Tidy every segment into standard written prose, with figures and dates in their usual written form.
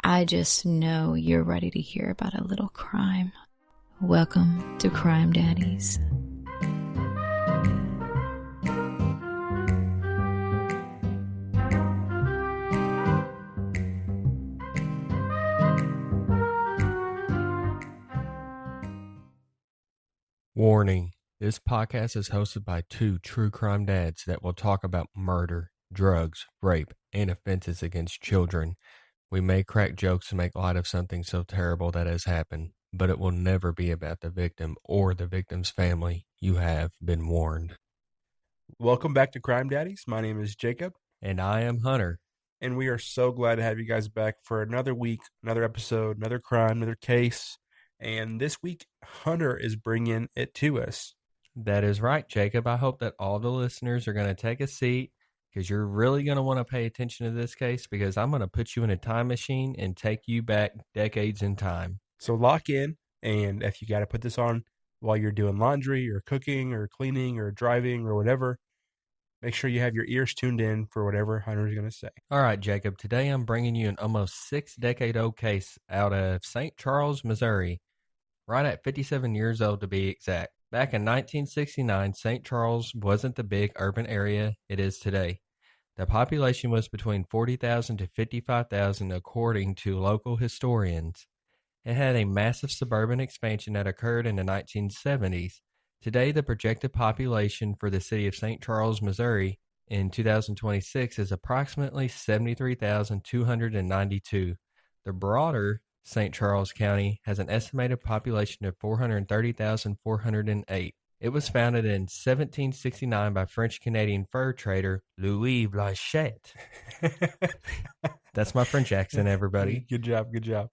I just know you're ready to hear about a little crime. Welcome to Crime Daddies. Warning, this podcast is hosted by two true crime dads that will talk about murder, drugs, rape, and offenses against children. We may crack jokes and make light of something so terrible that has happened, but it will never be about the victim or the victim's family. You have been warned. Welcome back to Crime Daddies. My name is Jacob. And I am Hunter. And we are so glad to have you guys back for another week, another episode, another crime, another case. And this week, Hunter is bringing it to us. That is right, Jacob. I hope that all the listeners are going to take a seat because you're really going to want to pay attention to this case because I'm going to put you in a time machine and take you back decades in time. So lock in, and if you got to put this on while you're doing laundry or cooking or cleaning or driving or whatever, make sure you have your ears tuned in for whatever Hunter's going to say. All right, Jacob. Today I'm bringing you an almost 6-decade-old case out of St. Charles, Missouri. Right at 57 years old to be exact. Back in 1969, St. Charles wasn't the big urban area it is today. The population was between 40,000 to 55,000 according to local historians. It had a massive suburban expansion that occurred in the 1970s. Today, the projected population for the city of St. Charles, Missouri in 2026 is approximately 73,292. The broader St. Charles County has an estimated population of 430,408. It was founded in 1769 by French-Canadian fur trader Louis Blanchet. That's my French accent, everybody. Good job, good job.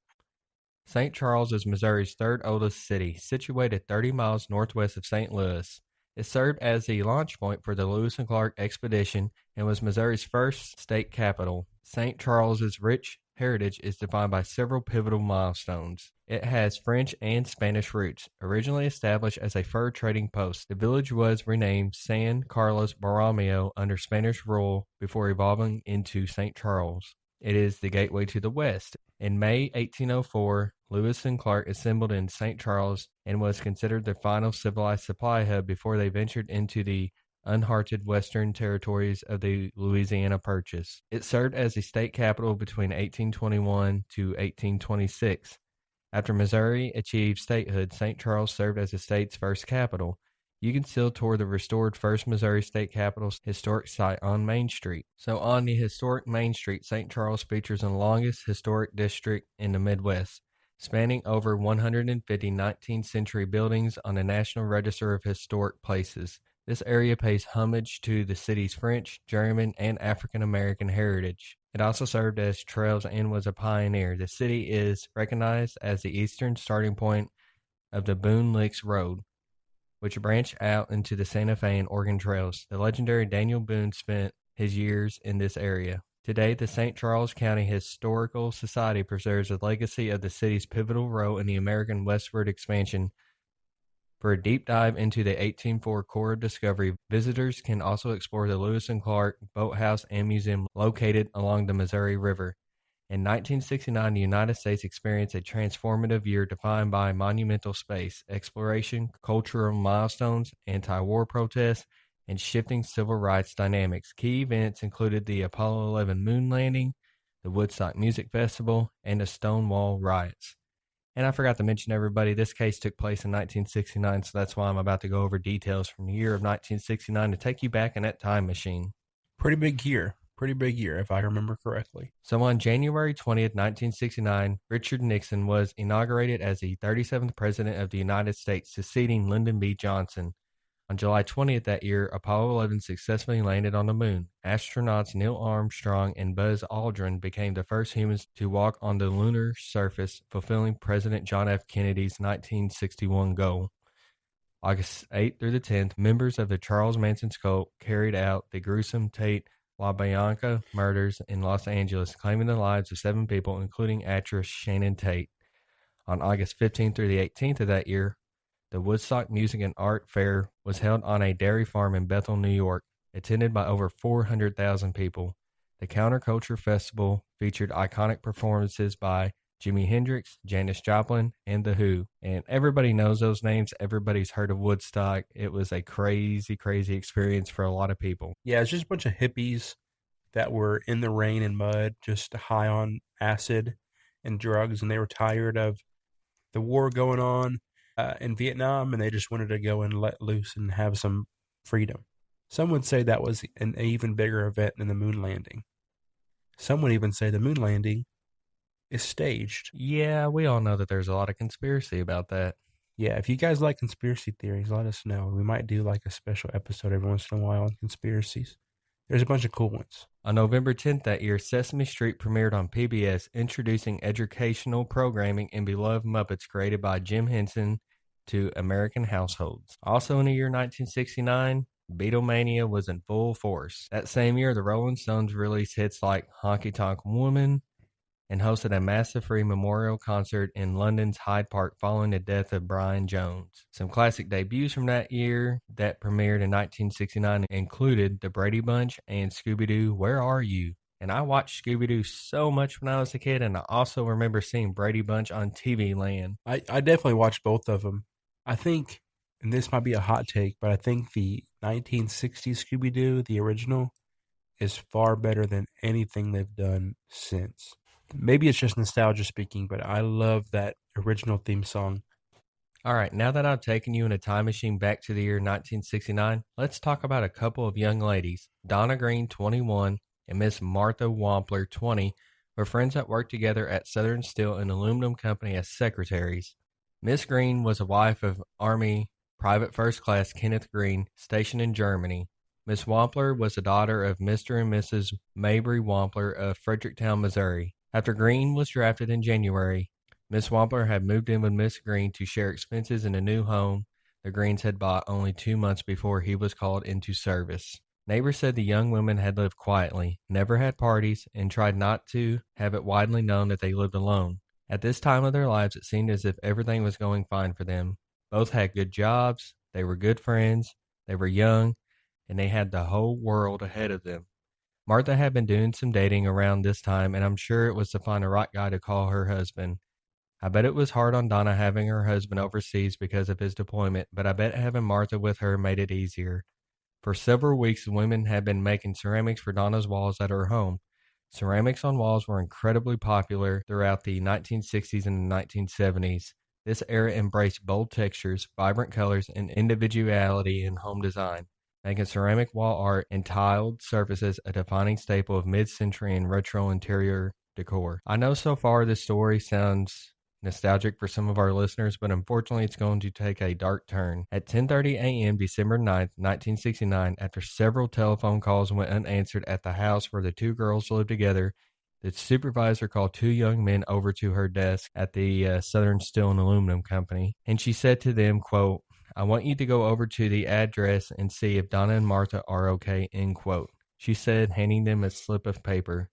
St. Charles is Missouri's third oldest city, situated 30 miles northwest of St. Louis. It served as the launch point for the Lewis and Clark expedition and was Missouri's first state capital. St. Charles's rich heritage is defined by several pivotal milestones. It has French and Spanish roots. Originally established as a fur trading post, the village was renamed San Carlos Borromeo under Spanish rule before evolving into St. Charles. It is the gateway to the west. In May 1804, Lewis and Clark assembled in St. Charles and was considered the final civilized supply hub before they ventured into the uncharted western territories of the Louisiana Purchase. It served as the state capital between 1821 to 1826. After Missouri achieved statehood, St. Charles served as the state's first capital. You can still tour the restored First Missouri State Capitol's historic site on Main Street. So on the historic Main Street, St. Charles features the longest historic district in the Midwest, spanning over 150 19th century buildings on the National Register of Historic Places. This area pays homage to the city's French, German, and African-American heritage. It also served as trails and was a pioneer. The city is recognized as the eastern starting point of the Boone Licks Road, which branch out into the Santa Fe and Oregon trails. The legendary Daniel Boone spent his years in this area. Today, the St. Charles County Historical Society preserves the legacy of the city's pivotal role in the American westward expansion. For a deep dive into the 1804 Corps of Discovery, visitors can also explore the Lewis and Clark Boathouse and Museum located along the Missouri River. In 1969, the United States experienced a transformative year defined by monumental space, exploration, cultural milestones, anti-war protests, and shifting civil rights dynamics. Key events included the Apollo 11 moon landing, the Woodstock Music Festival, and the Stonewall riots. And I forgot to mention, everybody, this case took place in 1969, so that's why I'm about to go over details from the year of 1969 to take you back in that time machine. Pretty big year, if I remember correctly. So on January 20th, 1969, Richard Nixon was inaugurated as the 37th President of the United States, succeeding Lyndon B. Johnson. On July 20th that year, Apollo 11 successfully landed on the moon. Astronauts Neil Armstrong and Buzz Aldrin became the first humans to walk on the lunar surface, fulfilling President John F. Kennedy's 1961 goal. August 8th through the 10th, members of the Charles Manson's cult carried out the gruesome Tate LaBianca murders in Los Angeles, claiming the lives of 7 people, including actress Shannon Tate. On August 15th through the 18th of that year, the Woodstock Music and Art Fair was held on a dairy farm in Bethel, New York, attended by over 400,000 people. The Counterculture Festival featured iconic performances by Jimi Hendrix, Janis Joplin, and The Who. And everybody knows those names. Everybody's heard of Woodstock. It was a crazy, crazy experience for a lot of people. Yeah, it's just a bunch of hippies that were in the rain and mud, just high on acid and drugs, and they were tired of the war going on in Vietnam, and they just wanted to go and let loose and have some freedom. Some would say that was an even bigger event than the moon landing. Some would even say the moon landing is staged. Yeah, we all know that there's a lot of conspiracy about that. Yeah, if you guys like conspiracy theories, let us know. We might do like a special episode every once in a while on conspiracies. There's a bunch of cool ones. On November 10th that year, Sesame Street premiered on PBS, introducing educational programming and beloved Muppets created by Jim Henson to American households. Also in the year 1969, Beatlemania was in full force. That same year, the Rolling Stones released hits like Honky Tonk Woman and hosted a massive free memorial concert in London's Hyde Park following the death of Brian Jones. Some classic debuts from that year that premiered in 1969 included The Brady Bunch and Scooby-Doo, Where Are You? And I watched Scooby-Doo so much when I was a kid, and I also remember seeing Brady Bunch on TV Land. I definitely watched both of them. I think, and this might be a hot take, but I think the 1960s Scooby-Doo, the original, is far better than anything they've done since. Maybe it's just nostalgia speaking, but I love that original theme song. All right, now that I've taken you in a time machine back to the year 1969, let's talk about a couple of young ladies. Donna Green, 21, and Miss Martha Wampler, 20, were friends that worked together at Southern Steel and Aluminum Company as secretaries. Miss Green was a wife of Army Private First Class Kenneth Green, stationed in Germany. Miss Wampler was the daughter of Mr. and Mrs. Mabry Wampler of Fredericktown, Missouri. After Green was drafted in January, Miss Wampler had moved in with Miss Green to share expenses in a new home the Greens had bought only 2 months before he was called into service. Neighbors said the young women had lived quietly, never had parties, and tried not to have it widely known that they lived alone. At this time of their lives, it seemed as if everything was going fine for them. Both had good jobs, they were good friends, they were young, and they had the whole world ahead of them. Martha had been doing some dating around this time, and I'm sure it was to find the right guy to call her husband. I bet it was hard on Donna having her husband overseas because of his deployment, but I bet having Martha with her made it easier. For several weeks, the women had been making ceramics for Donna's walls at her home. Ceramics on walls were incredibly popular throughout the 1960s and the 1970s. This era embraced bold textures, vibrant colors, and individuality in home design, making ceramic wall art and tiled surfaces a defining staple of mid-century and retro interior decor. I know so far this story sounds nostalgic for some of our listeners, but unfortunately it's going to take a dark turn. At 10:30 a.m. December 9th, 1969, after several telephone calls went unanswered at the house where the two girls lived together, the supervisor called two young men over to her desk at the Southern Steel and Aluminum Company, and she said to them, quote, "I want you to go over to the address and see if Donna and Martha are okay," end quote. She said, handing them a slip of paper,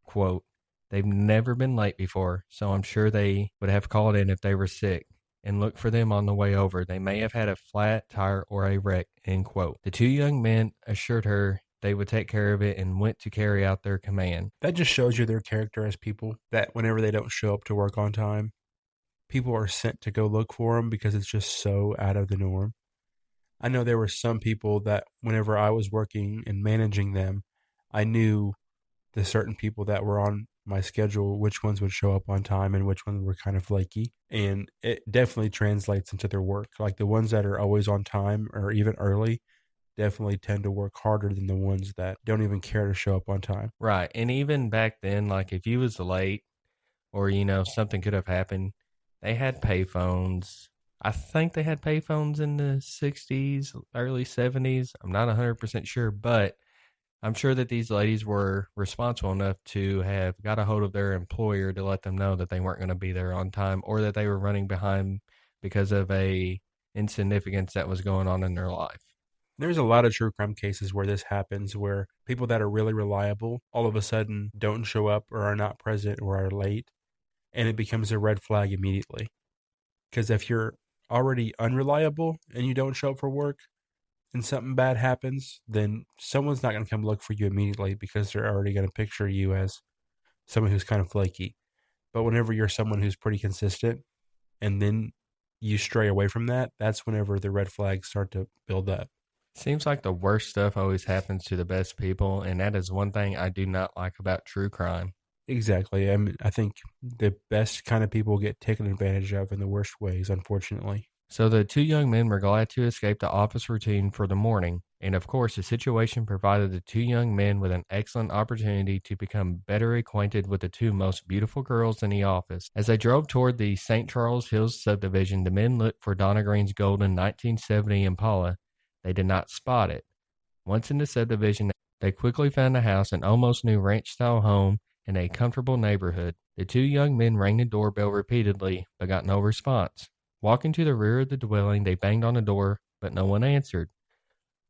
quote, "They've never been late before, so I'm sure they would have called in if they were sick, and look for them on the way over. They may have had a flat tire or a wreck," end quote. The two young men assured her they would take care of it and went to carry out their command. That just shows you their character as people, that whenever they don't show up to work on time, people are sent to go look for them because it's just so out of the norm. I know there were some people that whenever I was working and managing them, I knew the certain people that were on my schedule, which ones would show up on time and which ones were kind of flaky. And it definitely translates into their work. Like the ones that are always on time or even early definitely tend to work harder than the ones that don't even care to show up on time. Right. And even back then, like if you was late or, something could have happened, they had payphones. I think they had payphones in the 60s, early 70s. I'm not 100% sure, but I'm sure that these ladies were responsible enough to have got a hold of their employer to let them know that they weren't going to be there on time or that they were running behind because of a insignificance that was going on in their life. There's a lot of true crime cases where this happens, where people that are really reliable all of a sudden don't show up or are not present or are late, and it becomes a red flag immediately. Because if you're already unreliable and you don't show up for work, and something bad happens, then someone's not going to come look for you immediately because they're already going to picture you as someone who's kind of flaky. But whenever you're someone who's pretty consistent and then you stray away from that, that's whenever the red flags start to build up. Seems like the worst stuff always happens to the best people, and that is one thing I do not like about true crime. Exactly. I think the best kind of people get taken advantage of in the worst ways, unfortunately. So the two young men were glad to escape the office routine for the morning, and of course the situation provided the two young men with an excellent opportunity to become better acquainted with the two most beautiful girls in the office. As they drove toward the St. Charles Hills subdivision, the men looked for Donna Green's golden 1970 Impala. They did not spot it. Once in the subdivision, they quickly found a house, an almost new ranch-style home in a comfortable neighborhood. The two young men rang the doorbell repeatedly, but got no response. Walking to the rear of the dwelling, they banged on the door, but no one answered.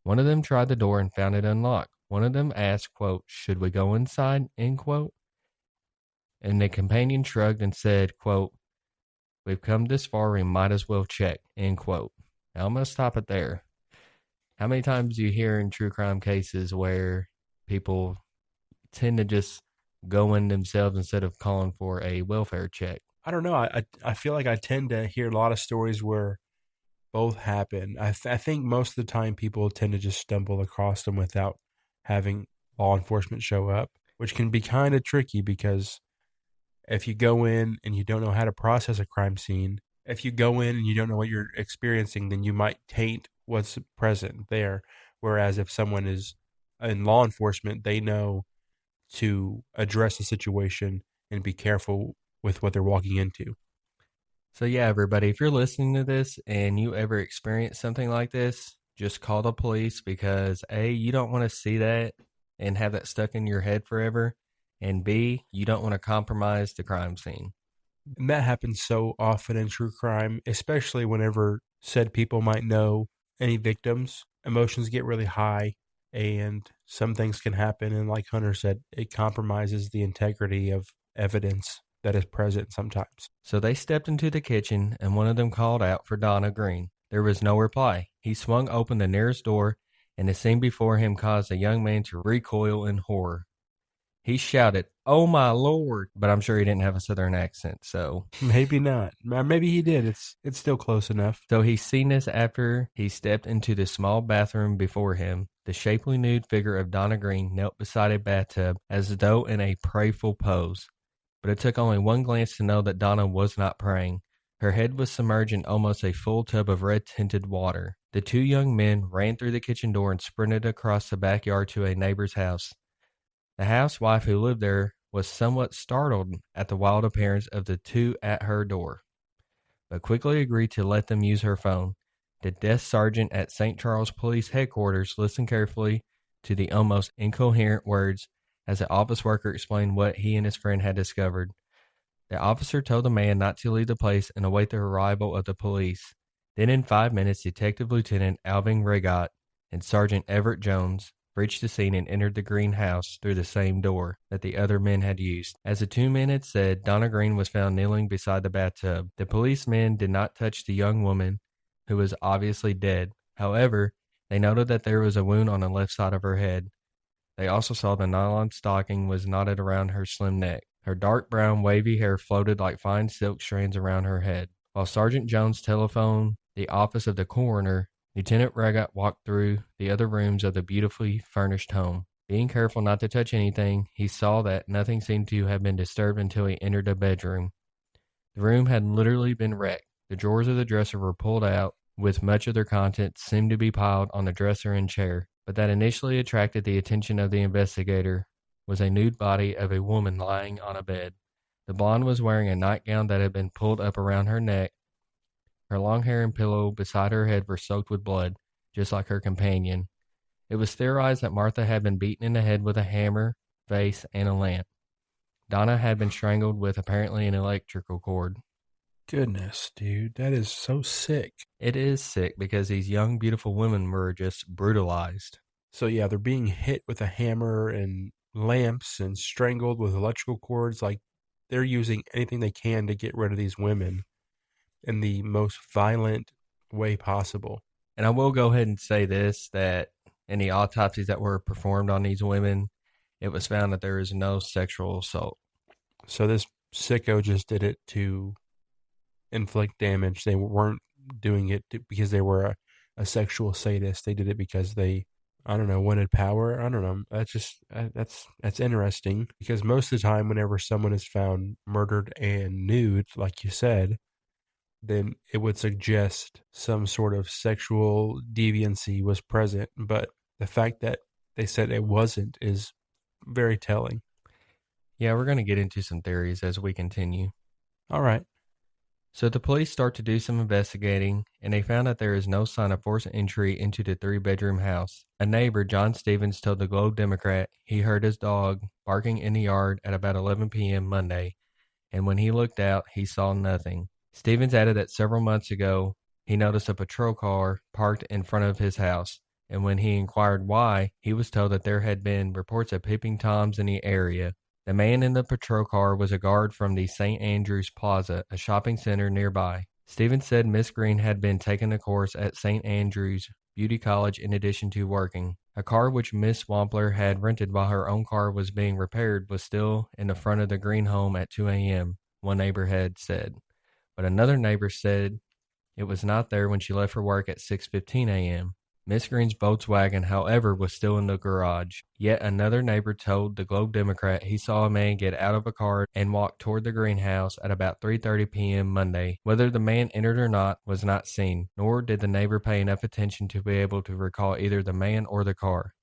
One of them tried the door and found it unlocked. One of them asked, quote, "Should we go inside?" End quote. And the companion shrugged and said, quote, "We've come this far, we might as well check." End quote. Now I'm going to stop it there. How many times do you hear in true crime cases where people tend to just go in themselves instead of calling for a welfare check? I don't know. I feel like I tend to hear a lot of stories where both happen. I think most of the time people tend to just stumble across them without having law enforcement show up, which can be kind of tricky because if you go in and you don't know how to process a crime scene, if you go in and you don't know what you're experiencing, then you might taint what's present there. Whereas if someone is in law enforcement, they know to address the situation and be careful with what they're walking into. So yeah, everybody, if you're listening to this and you ever experience something like this, just call the police because A, you don't want to see that and have that stuck in your head forever. And B, you don't want to compromise the crime scene. And that happens so often in true crime, especially whenever said people might know any victims. Emotions get really high and some things can happen. And like Hunter said, it compromises the integrity of evidence that is present sometimes. So they stepped into the kitchen and one of them called out for Donna Green. There was no reply. He swung open the nearest door and the scene before him caused the young man to recoil in horror. He shouted, "Oh my Lord!" But I'm sure he didn't have a southern accent, so. Maybe not. Maybe he did. It's still close enough. So he's seen this after he stepped into the small bathroom before him. The shapely nude figure of Donna Green knelt beside a bathtub as though in a prayerful pose. But it took only one glance to know that Donna was not praying. Her head was submerged in almost a full tub of red-tinted water. The two young men ran through the kitchen door and sprinted across the backyard to a neighbor's house. The housewife who lived there was somewhat startled at the wild appearance of the two at her door, but quickly agreed to let them use her phone. The desk sergeant at St. Charles Police Headquarters listened carefully to the almost incoherent words as the office worker explained what he and his friend had discovered. The officer told the man not to leave the place and await the arrival of the police. Then in 5 minutes, Detective Lieutenant Alvin Regot and Sergeant Everett Jones reached the scene and entered the greenhouse through the same door that the other men had used. As the two men had said, Donna Green was found kneeling beside the bathtub. The policemen did not touch the young woman, who was obviously dead. However, they noted that there was a wound on the left side of her head. They also saw the nylon stocking was knotted around her slim neck. Her dark brown wavy hair floated like fine silk strands around her head. While Sergeant Jones telephoned the office of the coroner, Lieutenant Regot walked through the other rooms of the beautifully furnished home. Being careful not to touch anything, he saw that nothing seemed to have been disturbed until he entered a bedroom. The room had literally been wrecked. The drawers of the dresser were pulled out, with much of their contents seemed to be piled on the dresser and chair. But that initially attracted the attention of the investigator was a nude body of a woman lying on a bed. The blonde was wearing a nightgown that had been pulled up around her neck. Her long hair and pillow beside her head were soaked with blood, just like her companion. It was theorized that Martha had been beaten in the head with a hammer, vase, and a lamp. Donna had been strangled with apparently an electrical cord. Goodness, dude, that is so sick. It is sick because these young, beautiful women were just brutalized. So yeah, they're being hit with a hammer and lamps and strangled with electrical cords. Like, they're using anything they can to get rid of these women in the most violent way possible. And I will go ahead and say this, that in the autopsies that were performed on these women, it was found that there is no sexual assault. So this sicko just did it to inflict damage. They weren't doing it because they were a sexual sadist. They did it because they, I don't know, wanted power. I don't know. That's just that's interesting, because most of the time, whenever someone is found murdered and nude, like you said, then it would suggest some sort of sexual deviancy was present. But the fact that they said it wasn't is very telling. Yeah, we're going to get into some theories as we continue. All right. So the police start to do some investigating, and they found that there is no sign of forced entry into the 3-bedroom house. A neighbor, John Stevens, told the Globe Democrat he heard his dog barking in the yard at about 11 p.m. Monday, and when he looked out, he saw nothing. Stevens added that several months ago, he noticed a patrol car parked in front of his house, and when he inquired why, he was told that there had been reports of peeping Toms in the area. The man in the patrol car was a guard from the St. Andrews Plaza, a shopping center nearby. Stevens said Miss Green had been taking a course at St. Andrews Beauty College in addition to working. A car which Miss Wampler had rented while her own car was being repaired was still in the front of the Green home at 2 a.m., one neighbor had said. But another neighbor said it was not there when she left for work at 6:15 a.m. Miss Green's Volkswagen, however, was still in the garage. Yet another neighbor told the Globe Democrat he saw a man get out of a car and walk toward the greenhouse at about 3:30 p.m. Monday. Whether the man entered or not was not seen, nor did the neighbor pay enough attention to be able to recall either the man or the car.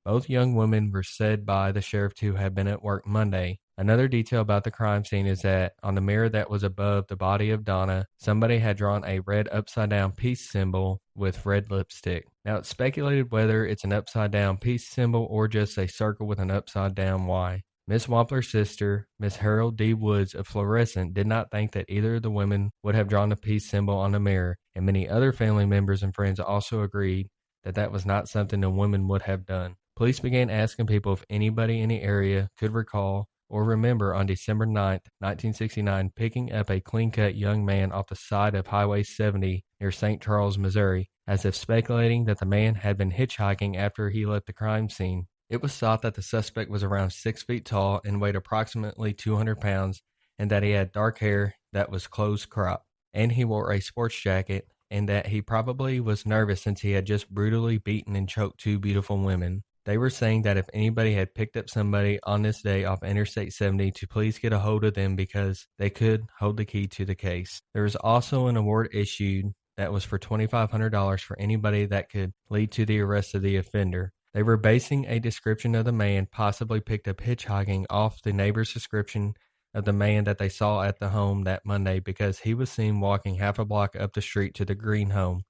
Both young women were said by the sheriff to have been at work Monday. Another detail about the crime scene is that on the mirror that was above the body of Donna, somebody had drawn a red upside-down peace symbol with red lipstick. Now, it's speculated whether it's an upside-down peace symbol or just a circle with an upside-down Y. Miss Wampler's sister, Miss Harold D. Woods of Florissant, did not think that either of the women would have drawn a peace symbol on the mirror, and many other family members and friends also agreed that that was not something the women would have done. Police began asking people if anybody in the area could recall or remember on December 9th, 1969, picking up a clean-cut young man off the side of Highway 70 near St. Charles, Missouri, as if speculating that the man had been hitchhiking after he left the crime scene. It was thought that the suspect was around 6 feet tall and weighed approximately 200 pounds, and that he had dark hair that was close-cropped, and he wore a sports jacket, and that he probably was nervous since he had just brutally beaten and choked 2 beautiful women. They were saying that if anybody had picked up somebody on this day off Interstate 70 to please get a hold of them because they could hold the key to the case. There was also an award issued that was for $2,500 for anybody that could lead to the arrest of the offender. They were basing a description of the man possibly picked up hitchhiking off the neighbor's description of the man that they saw at the home that Monday because he was seen walking half a block up the street to the Green home.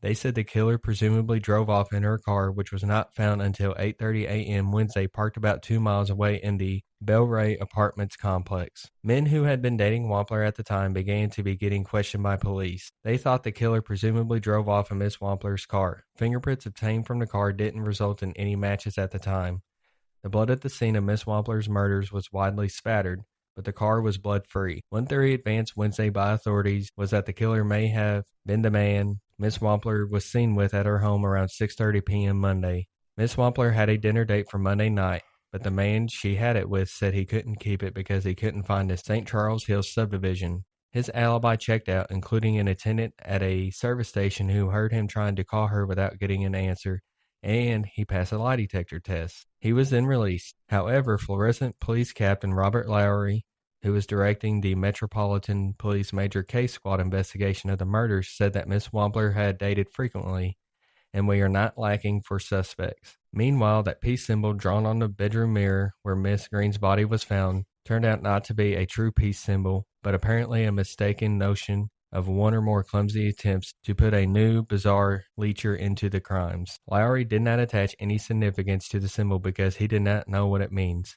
They said the killer presumably drove off in her car, which was not found until 8:30 a.m. Wednesday, parked about 2 miles away in the Bellray Apartments complex. Men who had been dating Wampler at the time began to be getting questioned by police. They thought the killer presumably drove off in Miss Wampler's car. Fingerprints obtained from the car didn't result in any matches at the time. The blood at the scene of Miss Wampler's murders was widely spattered, but the car was blood-free. One theory advanced Wednesday by authorities was that the killer may have been the man Miss Wampler was seen with at her home around 6:30 p.m. Monday. Miss Wampler had a dinner date for Monday night, but the man she had it with said he couldn't keep it because he couldn't find the St. Charles Hills subdivision. His alibi checked out, including an attendant at a service station who heard him trying to call her without getting an answer, and he passed a lie detector test. He was then released. However, Florissant Police Captain Robert Lowry, who was directing the Metropolitan Police Major Case Squad investigation of the murders, said that Miss Wampler had dated frequently, and we are not lacking for suspects. Meanwhile, that peace symbol drawn on the bedroom mirror where Miss Green's body was found turned out not to be a true peace symbol, but apparently a mistaken notion of one or more clumsy attempts to put a new, bizarre leecher into the crimes. Lowry did not attach any significance to the symbol because he did not know what it means.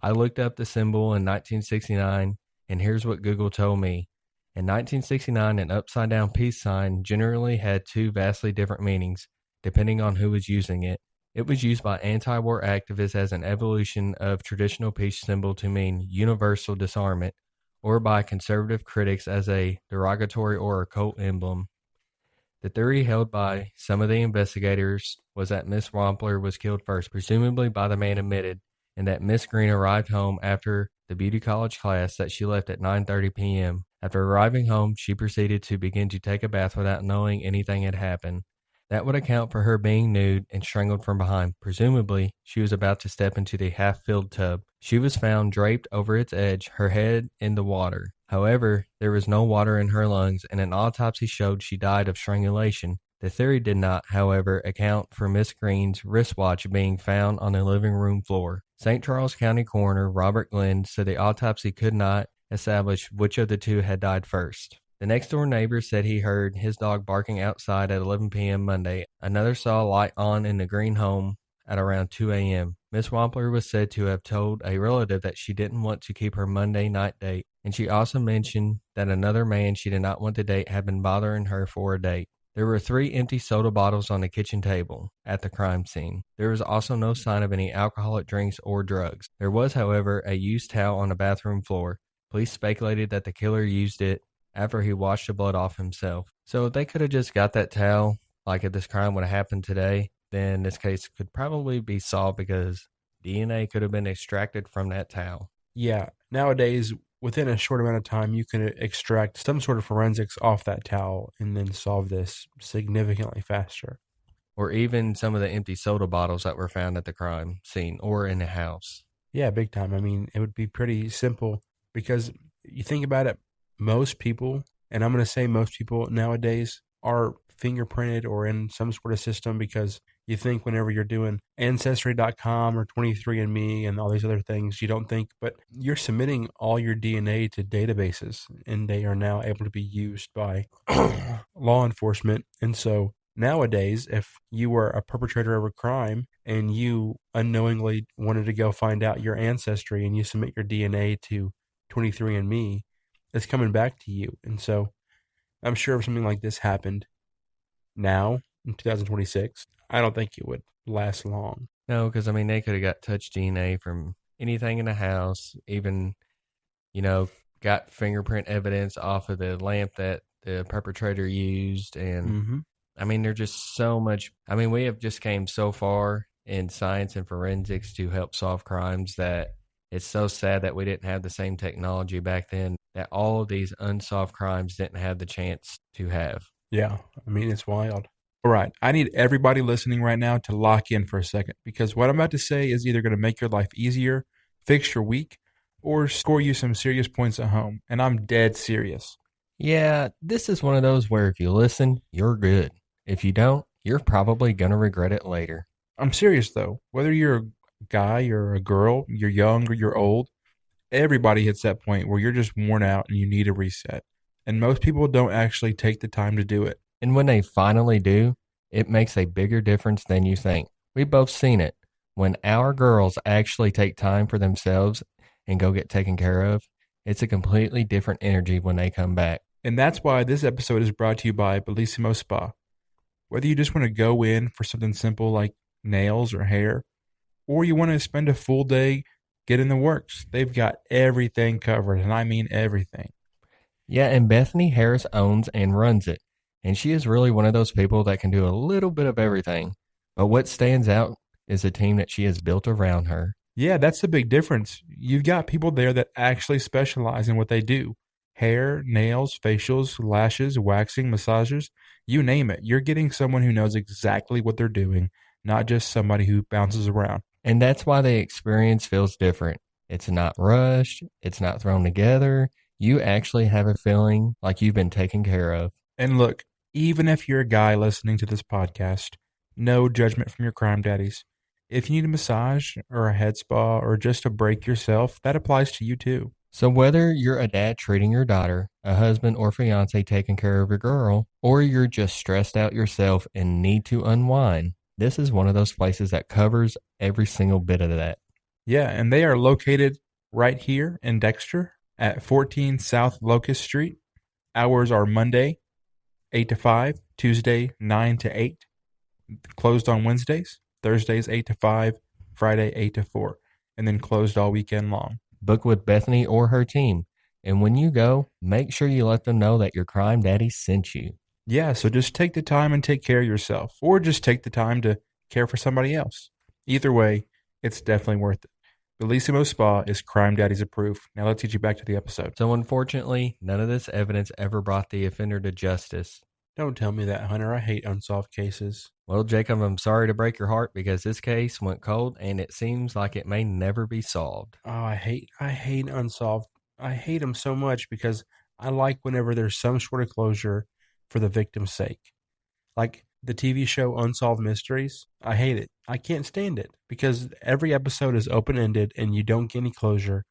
I looked up the symbol in 1969, and here's what Google told me. In 1969, an upside-down peace sign generally had 2 vastly different meanings, depending on who was using it. It was used by anti-war activists as an evolution of traditional peace symbol to mean universal disarmament, or by conservative critics as a derogatory or occult emblem. The theory held by some of the investigators was that Miss Wampler was killed first, presumably by the man admitted, and that Miss Green arrived home after the beauty college class that she left at 9:30 p.m. After arriving home, she proceeded to begin to take a bath without knowing anything had happened. That would account for her being nude and strangled from behind. Presumably, she was about to step into the half-filled tub. She was found draped over its edge, her head in the water. However, there was no water in her lungs, and an autopsy showed she died of strangulation. The theory did not, however, account for Miss Green's wristwatch being found on the living room floor. St. Charles County Coroner Robert Glenn said the autopsy could not establish which of the two had died first. The next-door neighbor said he heard his dog barking outside at 11 p.m. Monday. Another saw a light on in the Green home at around 2 a.m. Miss Wampler was said to have told a relative that she didn't want to keep her Monday night date, and she also mentioned that another man she did not want to date had been bothering her for a date. There were 3 empty soda bottles on the kitchen table at the crime scene. There was also no sign of any alcoholic drinks or drugs. There was, however, a used towel on the bathroom floor. Police speculated that the killer used it after he washed the blood off himself. So if they could have just got that towel, like if this crime would have happened today, then this case could probably be solved because DNA could have been extracted from that towel. Yeah, nowadays, within a short amount of time, you can extract some sort of forensics off that towel and then solve this significantly faster. Or even some of the empty soda bottles that were found at the crime scene or in the house. Yeah, big time. I mean, it would be pretty simple because you think about it, most people, and I'm going to say most people nowadays, are fingerprinted or in some sort of system because you think whenever you're doing Ancestry.com or 23andMe and all these other things, you don't think, but you're submitting all your DNA to databases and they are now able to be used by law enforcement. And so nowadays, if you were a perpetrator of a crime and you unknowingly wanted to go find out your ancestry and you submit your DNA to 23andMe, it's coming back to you. And so I'm sure if something like this happened now in 2026, I don't think it would last long. No, because, I mean, they could have got touch DNA from anything in the house, even, got fingerprint evidence off of the lamp that the perpetrator used. And, I mean, there's just so much. I mean, we have just came so far in science and forensics to help solve crimes that it's so sad that we didn't have the same technology back then, that all of these unsolved crimes didn't have the chance to have. Yeah, I mean, it's wild. All right, I need everybody listening right now to lock in for a second because what I'm about to say is either going to make your life easier, fix your week, or score you some serious points at home. And I'm dead serious. Yeah, this is one of those where if you listen, you're good. If you don't, you're probably going to regret it later. I'm serious, though. Whether you're a guy, you're a girl, you're young, or you're old, everybody hits that point where you're just worn out and you need a reset. And most people don't actually take the time to do it. And when they finally do, it makes a bigger difference than you think. We've both seen it. When our girls actually take time for themselves and go get taken care of, it's a completely different energy when they come back. And that's why this episode is brought to you by Bellissimo Spa. Whether you just want to go in for something simple like nails or hair, or you want to spend a full day getting the works, they've got everything covered, and I mean everything. Yeah, and Bethany Harris owns and runs it. And she is really one of those people that can do a little bit of everything. But what stands out is the team that she has built around her. Yeah, that's the big difference. You've got people there that actually specialize in what they do. Hair, nails, facials, lashes, waxing, massages, you name it. You're getting someone who knows exactly what they're doing, not just somebody who bounces around. And that's why the experience feels different. It's not rushed. It's not thrown together. You actually have a feeling like you've been taken care of. And look, even if you're a guy listening to this podcast, no judgment from your crime daddies. If you need a massage or a head spa or just a break yourself, that applies to you too. So whether you're a dad treating your daughter, a husband or fiance taking care of your girl, or you're just stressed out yourself and need to unwind, this is one of those places that covers every single bit of that. Yeah, and they are located right here in Dexter at 14 South Locust Street. Hours are Monday, 8 to 5, Tuesday, 9 to 8, closed on Wednesdays, Thursdays, 8 to 5, Friday, 8 to 4, and then closed all weekend long. Book with Bethany or her team. And when you go, make sure you let them know that your crime daddy sent you. Yeah, so just take the time and take care of yourself, or just take the time to care for somebody else. Either way, it's definitely worth it. Bellissimo Spa is Crime Daddies approved. Now let's get you back to the episode. So unfortunately, none of this evidence ever brought the offender to justice. Don't tell me that, Hunter. I hate unsolved cases. Well, Jacob, I'm sorry to break your heart because this case went cold and it seems like it may never be solved. Oh, I hate unsolved. I hate them so much because I like whenever there's some sort of closure for the victim's sake. Like the TV show Unsolved Mysteries, I hate it. I can't stand it because every episode is open-ended and you don't get any closure,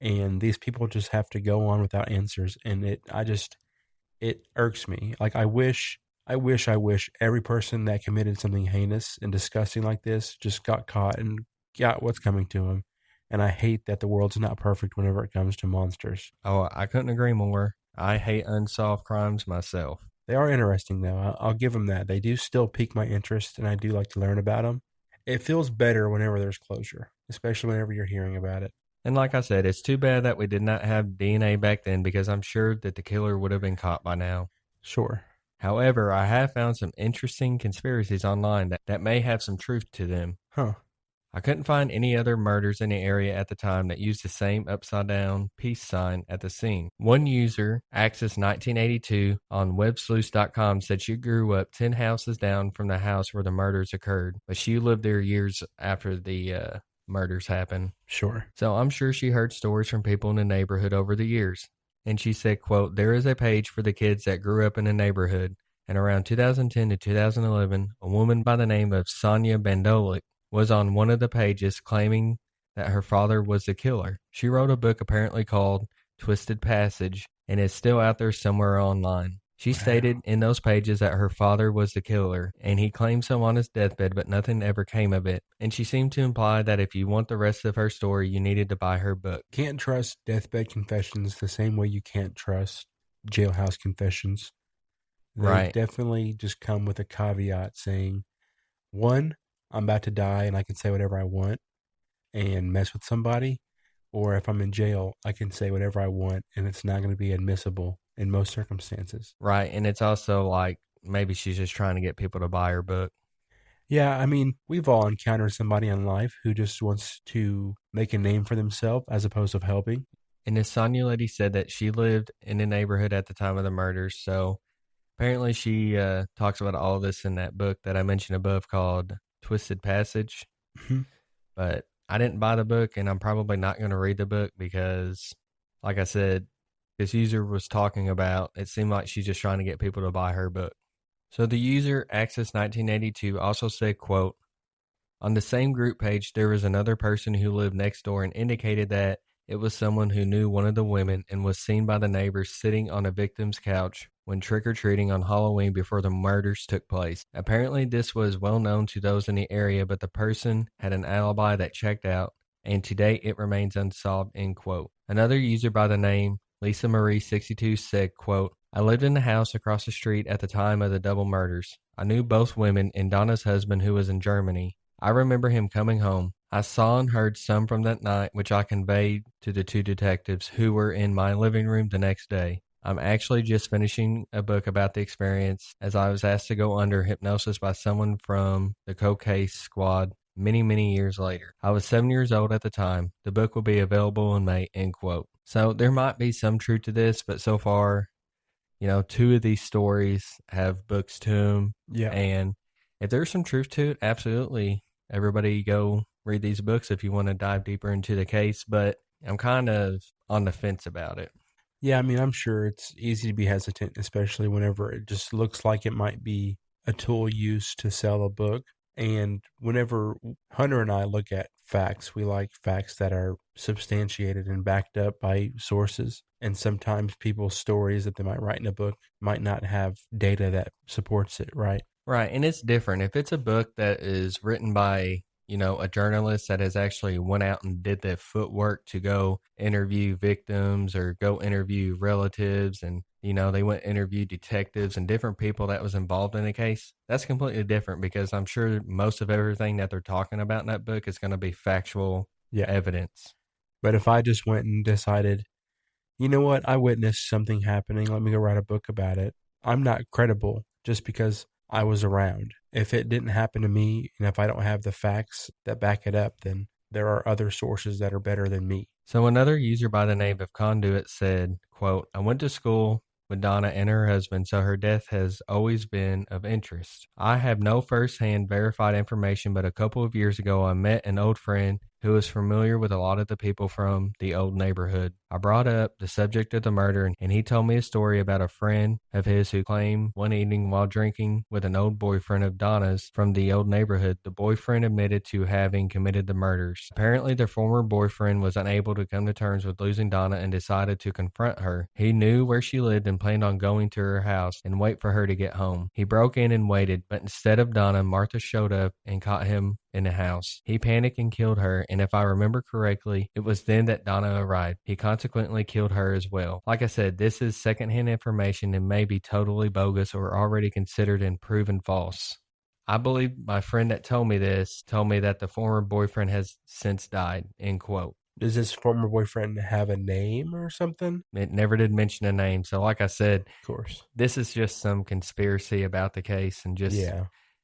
and these people just have to go on without answers, and it irks me. Like I wish every person that committed something heinous and disgusting like this just got caught and got what's coming to them. And I hate that the world's not perfect whenever it comes to monsters. Oh, I couldn't agree more. I hate unsolved crimes myself. They are interesting, though. I'll give them that. They do still pique my interest, and I do like to learn about them. It feels better whenever there's closure, especially whenever you're hearing about it. And like I said, it's too bad that we did not have DNA back then because I'm sure that the killer would have been caught by now. Sure. However, I have found some interesting conspiracies online that may have some truth to them. Huh. I couldn't find any other murders in the area at the time that used the same upside-down peace sign at the scene. One user, Axis1982, on websleuth.com said she grew up 10 houses down from the house where the murders occurred, but she lived there years after the murders happened. Sure. So I'm sure she heard stories from people in the neighborhood over the years. And she said, quote, "There is a page for the kids that grew up in the neighborhood. And around 2010 to 2011, a woman by the name of Sonia Bandolik was on one of the pages claiming that her father was the killer. She wrote a book apparently called Twisted Passage and is still out there somewhere online. She stated in those pages that her father was the killer, and he claimed so on his deathbed, but nothing ever came of it. And she seemed to imply that if you want the rest of her story, you needed to buy her book." Can't trust deathbed confessions the same way you can't trust jailhouse confessions. They Right. definitely just come with a caveat saying, one, I'm about to die and I can say whatever I want and mess with somebody. Or if I'm in jail, I can say whatever I want and it's not going to be admissible in most circumstances. Right. And it's also like maybe she's just trying to get people to buy her book. Yeah, I mean, we've all encountered somebody in life who just wants to make a name for themselves as opposed to helping. And this Sonia lady said that she lived in the neighborhood at the time of the murders. So apparently she talks about all of this in that book that I mentioned above called Twisted Passage. Mhm. But I didn't buy the book, and I'm probably not going to read the book because, like I said, this user was talking about, it seemed like she's just trying to get people to buy her book. So the user, Access1982, also said, quote, "On the same group page, there was another person who lived next door and indicated that it was someone who knew one of the women and was seen by the neighbors sitting on a victim's couch when trick-or-treating on Halloween before the murders took place. Apparently, this was well known to those in the area, but the person had an alibi that checked out, and to date, it remains unsolved," end quote. Another user by the name Lisa Marie 62 said, quote, "I lived in the house across the street at the time of the double murders. I knew both women and Donna's husband who was in Germany. I remember him coming home. I saw and heard some from that night, which I conveyed to the two detectives who were in my living room the next day. I'm actually just finishing a book about the experience as I was asked to go under hypnosis by someone from the cold case squad many, many years later. I was 7 years old at the time. The book will be available in May," end quote. So there might be some truth to this, but so far, you know, two of these stories have books to them. Yeah. And if there's some truth to it, absolutely. Everybody go read these books if you want to dive deeper into the case, but I'm kind of on the fence about it. Yeah, I mean, I'm sure it's easy to be hesitant, especially whenever it just looks like it might be a tool used to sell a book. And whenever Hunter and I look at facts, we like facts that are substantiated and backed up by sources. And sometimes people's stories that they might write in a book might not have data that supports it, right? Right. And it's different. If it's a book that is written by, you know, a journalist that has actually went out and did the footwork to go interview victims or go interview relatives, and, you know, they went interview detectives and different people that was involved in the case, that's completely different because I'm sure most of everything that they're talking about in that book is going to be factual evidence. But if I just went and decided, you know what, I witnessed something happening, let me go write a book about it, I'm not credible just because I was around. If it didn't happen to me, and if I don't have the facts that back it up, then there are other sources that are better than me. So another user by the name of Conduit said, quote, I went to school with Donna and her husband, so her death has always been of interest. I have no firsthand verified information, but a couple of years ago I met an old friend who was familiar with a lot of the people from the old neighborhood. I brought up the subject of the murder, and he told me a story about a friend of his who claimed one evening while drinking with an old boyfriend of Donna's from the old neighborhood, the boyfriend admitted to having committed the murders. Apparently, their former boyfriend was unable to come to terms with losing Donna and decided to confront her. He knew where she lived and planned on going to her house and wait for her to get home. He broke in and waited, but instead of Donna, Martha showed up and caught him in the house. He panicked and killed her, and if I remember correctly, it was then that Donna arrived. He consequently killed her as well. Like I said, this is secondhand information and may be totally bogus or already considered and proven false. I believe my friend that told me this told me that the former boyfriend has since died, end quote. Does this former boyfriend have a name or something? It never did mention a name. So like I said, Of course, this is just some conspiracy about the case and just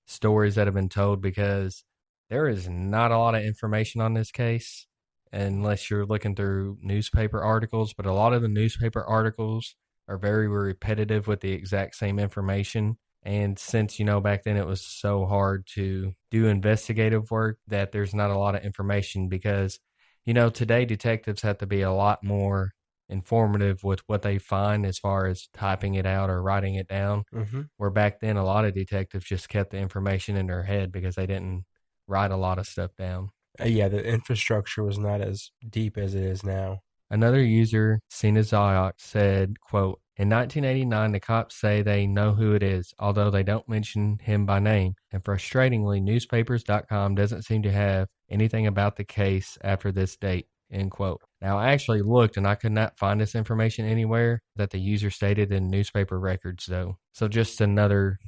stories that have been told, because there is not a lot of information on this case unless you're looking through newspaper articles, but a lot of the newspaper articles are very repetitive with the exact same information. And since, back then it was so hard to do investigative work, that there's not a lot of information because, today detectives have to be a lot more informative with what they find as far as typing it out or writing it down. Mm-hmm. Where back then a lot of detectives just kept the information in their head because they didn't write a lot of stuff down. The infrastructure was not as deep as it is now. Another user, Sina Zayok, said, quote, in 1989, the cops say they know who it is, although they don't mention him by name. And frustratingly, newspapers.com doesn't seem to have anything about the case after this date, end quote. Now, I actually looked and I could not find this information anywhere that the user stated in newspaper records, though. So just another,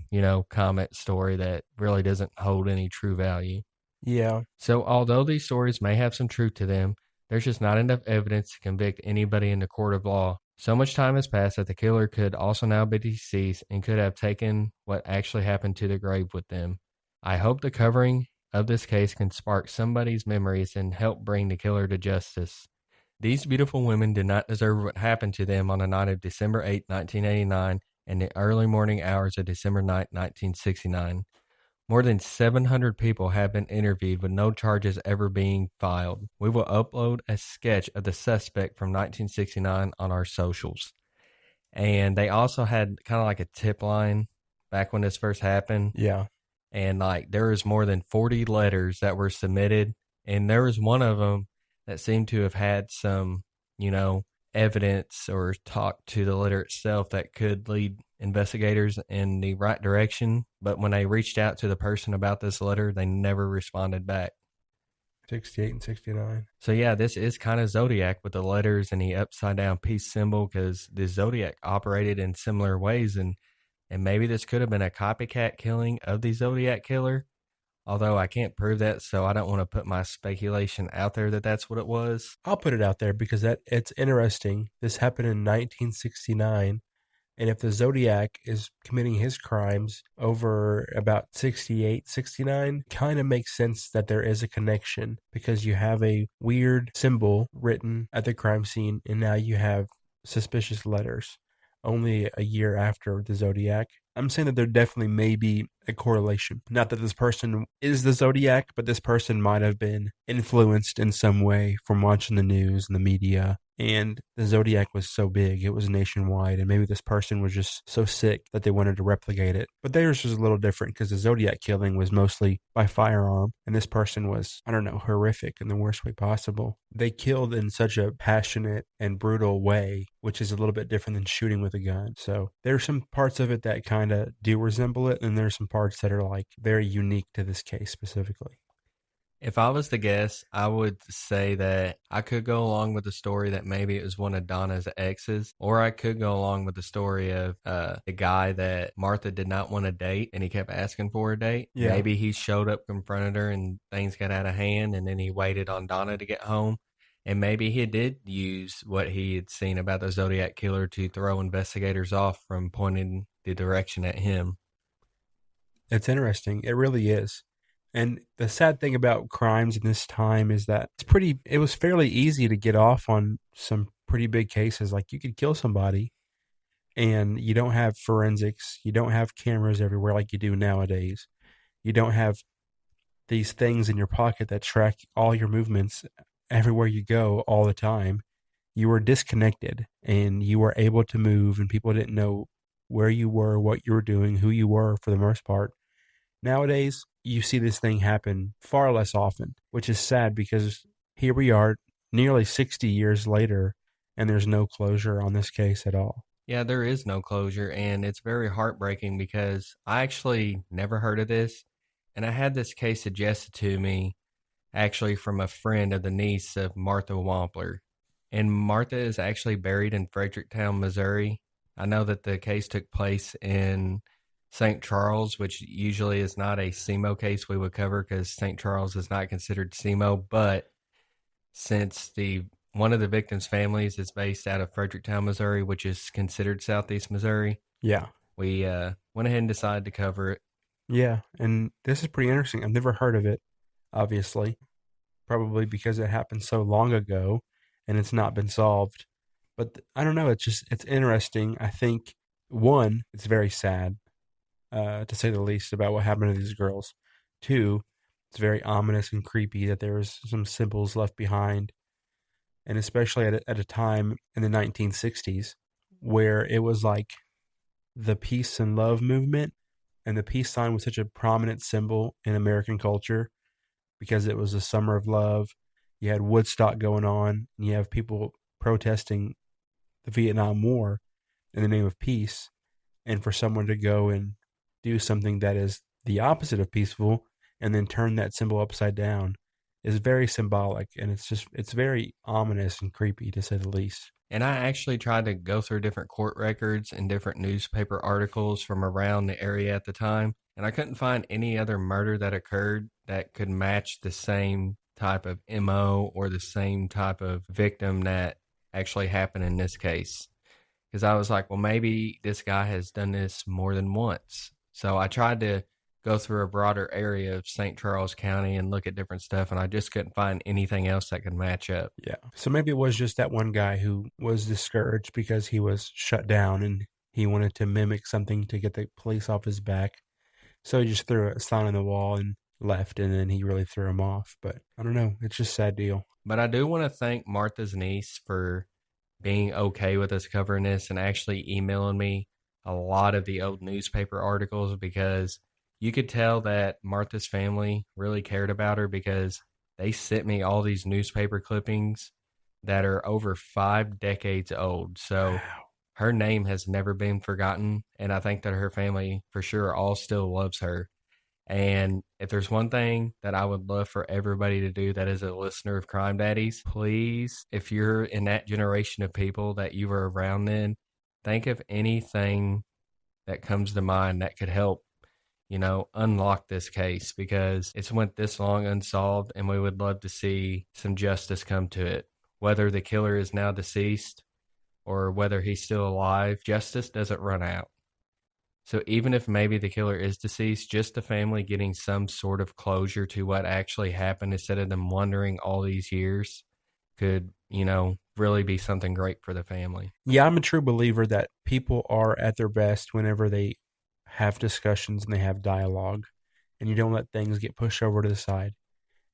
comment story that really doesn't hold any true value. Yeah. So although these stories may have some truth to them, there's just not enough evidence to convict anybody in the court of law. So much time has passed that the killer could also now be deceased and could have taken what actually happened to the grave with them. I hope the covering of this case can spark somebody's memories and help bring the killer to justice. These beautiful women did not deserve what happened to them on the night of December 8, 1989 and the early morning hours of December 9, 1969. More than 700 people have been interviewed with no charges ever being filed. We will upload a sketch of the suspect from 1969 on our socials. And they also had kind of like a tip line back when this first happened. Yeah. And there was more than 40 letters that were submitted. And there was one of them that seemed to have had some, evidence or talk to the letter itself that could lead investigators in the right direction. But when they reached out to the person about this letter, they never responded back. 68 and 69. So yeah, this is kind of Zodiac with the letters and the upside down peace symbol, because the Zodiac operated in similar ways, and maybe this could have been a copycat killing of the Zodiac killer. Although I can't prove that, so I don't want to put my speculation out there that that's what it was. I'll put it out there because it's interesting. This happened in 1969. And if the Zodiac is committing his crimes over about 68, 69, kind of makes sense that there is a connection, because you have a weird symbol written at the crime scene, and now you have suspicious letters only a year after the Zodiac. I'm saying that there definitely may be a correlation. Not that this person is the Zodiac, but this person might have been influenced in some way from watching the news and the media. And the Zodiac was so big, it was nationwide, and maybe this person was just so sick that they wanted to replicate it. But theirs was a little different because the Zodiac killing was mostly by firearm, and this person was, horrific in the worst way possible. They killed in such a passionate and brutal way, which is a little bit different than shooting with a gun. So there's some parts of it that kind of do resemble it, and there's some parts that are very unique to this case specifically. If I was to guess, I would say that I could go along with the story that maybe it was one of Donna's exes, or I could go along with the story of the guy that Martha did not want to date and he kept asking for a date. Yeah. Maybe he showed up, confronted her, and things got out of hand, and then he waited on Donna to get home. And maybe he did use what he had seen about the Zodiac Killer to throw investigators off from pointing the direction at him. It's interesting. It really is. And the sad thing about crimes in this time is that it was fairly easy to get off on some pretty big cases. Like you could kill somebody and you don't have forensics. You don't have cameras everywhere like you do nowadays. You don't have these things in your pocket that track all your movements everywhere you go all the time. You were disconnected and you were able to move, and people didn't know where you were, what you were doing, who you were for the most part. Nowadays, you see this thing happen far less often, which is sad because here we are nearly 60 years later and there's no closure on this case at all. Yeah, there is no closure, and it's very heartbreaking because I actually never heard of this. And I had this case suggested to me actually from a friend of the niece of Martha Wampler. And Martha is actually buried in Fredericktown, Missouri. I know that the case took place in St. Charles, which usually is not a SEMO case we would cover because St. Charles is not considered SEMO. But since one of the victims' families is based out of Fredericktown, Missouri, which is considered Southeast Missouri, Yeah. we went ahead and decided to cover it. Yeah. And this is pretty interesting. I've never heard of it, obviously, probably because it happened so long ago and it's not been solved. But I don't know. It's interesting. I think, one, it's very sad, to say the least, about what happened to these girls. Two, it's very ominous and creepy that there was some symbols left behind. And especially at a time in the 1960s where it was like the peace and love movement, and the peace sign was such a prominent symbol in American culture because it was the summer of love. You had Woodstock going on, and you have people protesting the Vietnam War in the name of peace. And for someone to go and do something that is the opposite of peaceful and then turn that symbol upside down is very symbolic, and it's very ominous and creepy, to say the least. And I actually tried to go through different court records and different newspaper articles from around the area at the time, and I couldn't find any other murder that occurred that could match the same type of MO or the same type of victim that actually happened in this case. Because I was like, well, maybe this guy has done this more than once. So I tried to go through a broader area of St. Charles County and look at different stuff, and I just couldn't find anything else that could match up. Yeah. So maybe it was just that one guy who was discouraged because he was shut down and he wanted to mimic something to get the police off his back. So he just threw a sign on the wall and left, and then he really threw him off. But I don't know. It's just a sad deal. But I do want to thank Martha's niece for being okay with us covering this and actually emailing me a lot of the old newspaper articles, because you could tell that Martha's family really cared about her, because they sent me all these newspaper clippings that are over 5 decades old. So Wow. her name has never been forgotten, and I think that her family for sure all still loves her. And if there's one thing that I would love for everybody to do that is a listener of Crime Daddies, please, if you're in that generation of people that you were around then, think of anything that comes to mind that could help, unlock this case, because it's went this long unsolved, and we would love to see some justice come to it. Whether the killer is now deceased or whether he's still alive, justice doesn't run out. So even if maybe the killer is deceased, just the family getting some sort of closure to what actually happened instead of them wondering all these years could, really be something great for the family. Yeah, I'm a true believer that people are at their best whenever they have discussions and they have dialogue, and you don't let things get pushed over to the side.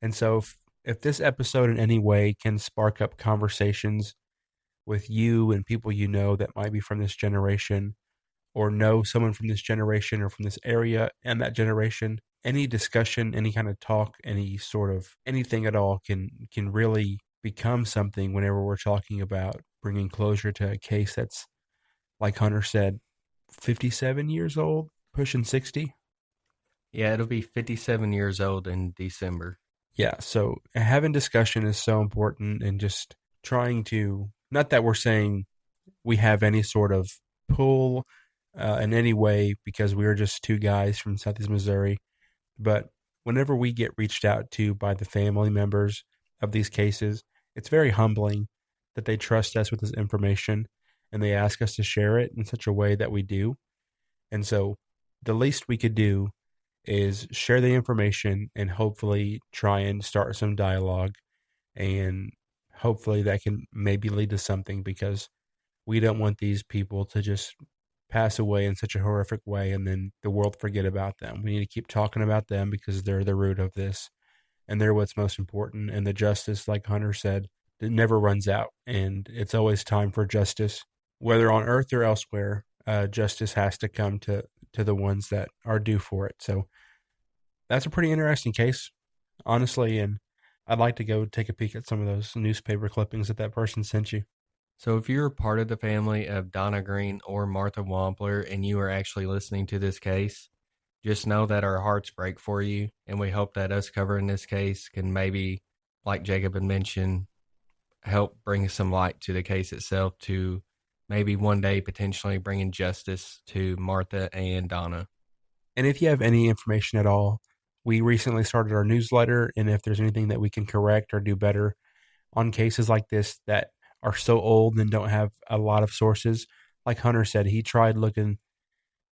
And so if this episode in any way can spark up conversations with you and people that might be from this generation, or know someone from this generation or from this area and that generation, any discussion, any kind of talk, any sort of anything at all can really become something whenever we're talking about bringing closure to a case that's, like Hunter said, 57 years old, pushing 60. Yeah, it'll be 57 years old in December. Yeah, so having discussion is so important, and just trying to, not that we're saying we have any sort of pull in any way, because we are just two guys from Southeast Missouri, but whenever we get reached out to by the family members of these cases, It's very humbling that they trust us with this information and they ask us to share it in such a way that we do. And so the least we could do is share the information and hopefully try and start some dialogue. And hopefully that can maybe lead to something, because we don't want these people to just pass away in such a horrific way and then the world forget about them. We need to keep talking about them because they're the root of this and they're what's most important. And the justice, like Hunter said, it never runs out, and it's always time for justice, whether on earth or elsewhere. Justice has to come to the ones that are due for it. So that's a pretty interesting case, honestly, and I'd like to go take a peek at some of those newspaper clippings that person sent you. So if you're part of the family of Donna Green or Martha Wampler and you are actually listening to this case, just know that our hearts break for you, and we hope that us covering this case can maybe, like Jacob had mentioned, help bring some light to the case itself, to maybe one day potentially bringing justice to Martha and Donna. And if you have any information at all, we recently started our newsletter, and if there's anything that we can correct or do better on cases like this that are so old and don't have a lot of sources, like Hunter said, he tried looking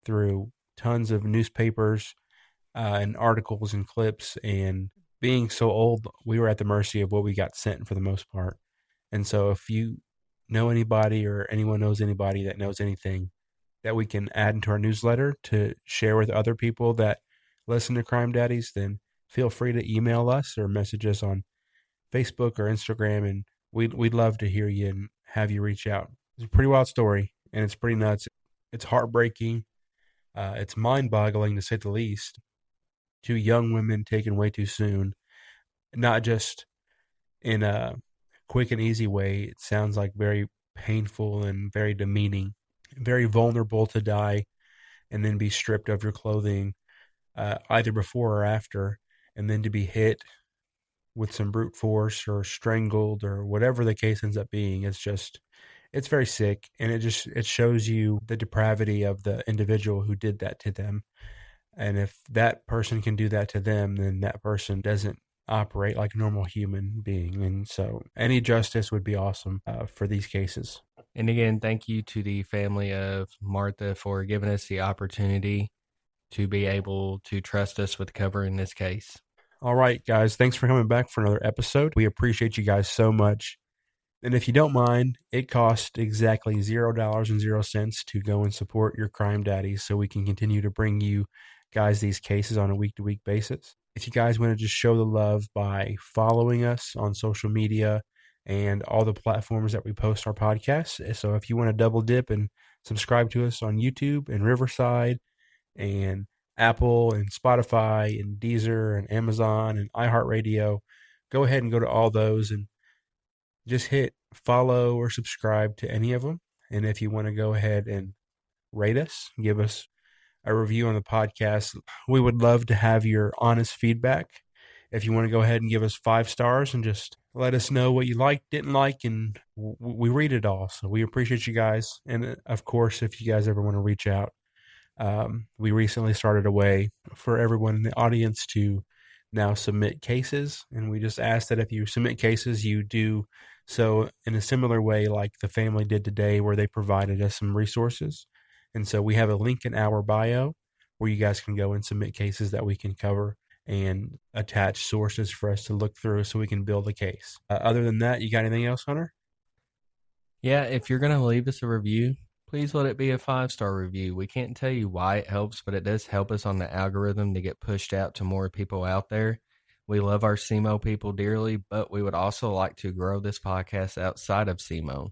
through tons of newspapers and articles and clips, and being so old, we were at the mercy of what we got sent for the most part. And so if you know anybody or anyone knows anybody that knows anything that we can add into our newsletter to share with other people that listen to Crime Daddies, then feel free to email us or message us on Facebook or Instagram, and we'd love to hear you and have you reach out. It's a pretty wild story, and it's pretty nuts. It's heartbreaking. It's mind-boggling, to say the least. 2 young women taken way too soon, not just in a quick and easy way. It sounds like very painful and very demeaning, very vulnerable to die and then be stripped of your clothing, either before or after, and then to be hit with some brute force or strangled or whatever the case ends up being. It's very sick, and it shows you the depravity of the individual who did that to them. And if that person can do that to them, then that person doesn't operate like a normal human being. And so any justice would be awesome for these cases. And again, thank you to the family of Martha for giving us the opportunity to be able to trust us with covering this case. All right, guys, thanks for coming back for another episode. We appreciate you guys so much. And if you don't mind, it costs exactly $0.00 to go and support your Crime Daddies so we can continue to bring you guys these cases on a week-to-week basis. If you guys want to just show the love by following us on social media and all the platforms that we post our podcasts. So if you want to double dip and subscribe to us on YouTube and Riverside and Apple and Spotify and Deezer and Amazon and iHeartRadio, go ahead and go to all those and just hit follow or subscribe to any of them. And if you want to go ahead and rate us, give us a review on the podcast, we would love to have your honest feedback. If you want to go ahead and give us 5 stars and just let us know what you liked, didn't like, and we read it all. So we appreciate you guys. And of course, if you guys ever want to reach out, we recently started a way for everyone in the audience to now submit cases. And we just ask that if you submit cases, you do so in a similar way like the family did today, where they provided us some resources. And so we have a link in our bio where you guys can go and submit cases that we can cover and attach sources for us to look through so we can build a case. Other than that, you got anything else, Hunter? Yeah, if you're going to leave us a review, please let it be a 5-star review. We can't tell you why it helps, but it does help us on the algorithm to get pushed out to more people out there. We love our SEMO people dearly, but we would also like to grow this podcast outside of SEMO.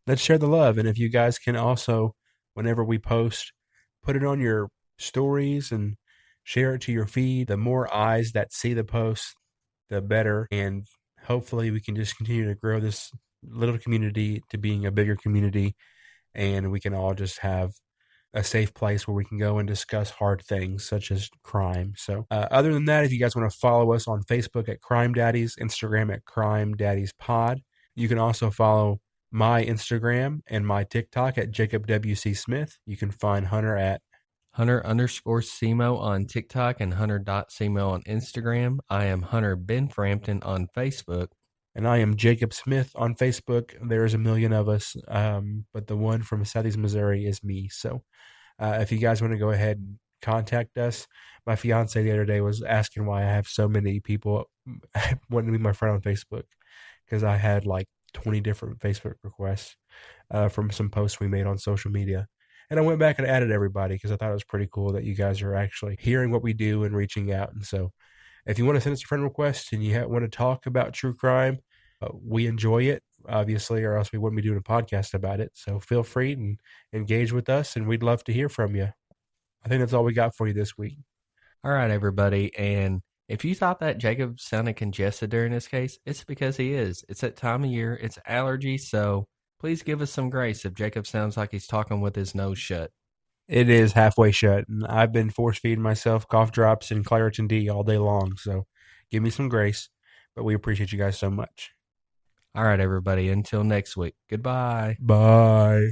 Let's share the love. And if you guys can also, whenever we post, put it on your stories and share it to your feed. The more eyes that see the post, the better. And hopefully we can just continue to grow this little community to being a bigger community, and we can all just have a safe place where we can go and discuss hard things such as crime. So other than that, if you guys want to follow us on Facebook at Crime Daddies, Instagram at Crime Daddies Pod, you can also follow my Instagram and my TikTok at Jacob W.C. Smith. You can find Hunter at Hunter_SEMO on TikTok and Hunter.SEMO on Instagram. I am Hunter Ben Frampton on Facebook. And I am Jacob Smith on Facebook. There's a million of us, but the one from Southeast Missouri is me. So if you guys want to go ahead and contact us, my fiance the other day was asking why I have so many people wanting to be my friend on Facebook, because I had like 20 different Facebook requests from some posts we made on social media. And I went back and added everybody because I thought it was pretty cool that you guys are actually hearing what we do and reaching out. And so if you want to send us a friend request and you want to talk about true crime, we enjoy it, obviously, or else we wouldn't be doing a podcast about it. So feel free and engage with us, and we'd love to hear from you. I think that's all we got for you this week. All right, everybody. And if you thought that Jacob sounded congested during this case, it's because he is. It's that time of year. It's allergies. So please give us some grace if Jacob sounds like he's talking with his nose shut. It is halfway shut, and I've been force feeding myself cough drops and Claritin D all day long. So give me some grace, but we appreciate you guys so much. All right, everybody. Until next week. Goodbye. Bye.